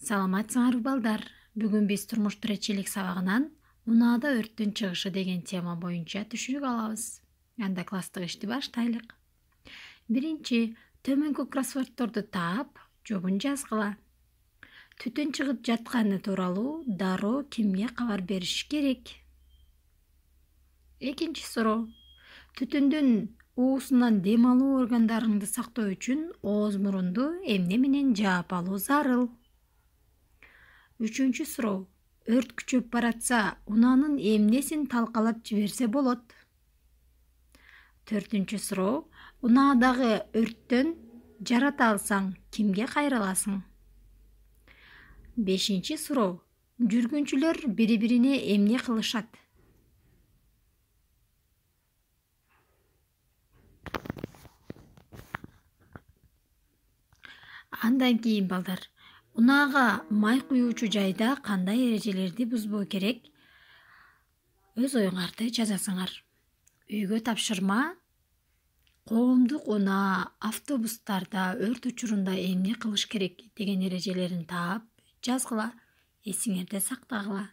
Саламатсыңарбы балдар. Бүгүн биз турмуш тиричилик сабагынан унаада өрттүн чыгышы деген тема боюнча түшүнүк алабыз. Анда класстык ишти баштайлык. Биринчи, төмөнкү кроссвордторду таап, жообун жазгыла. Түтүн чыгып жатканы тууралуу дароо кимге кабар бериш керек? Экинчи суроо. Түтүндүн уусунан дем алуу органдарыңды сактоо үчүн ооз мурунду эмне менен жаап алуу зарыл? Үчүнчү суроо. Өрт күчөп баратса, унаанын эмнесин талкалап жиберсе болот? Төртүнчү суроо. Унаадагы өрттөн жарата алсаң, кимге кайрыласың? Бешинчи суроо. Жүргүнчүлөр бири-бирине эмне кылышат? Андан кийин балдар, унаага май куюучу жайда кандай эрежелерди бузбоо керек? Өз оюңарды жазасыңар. Үйгө тапшырма, коомдук унаа, автобустарда өрт учурунда эмне кылыш керек деген эрежелерин таап, жазгыла, эсиңерде сактагыла.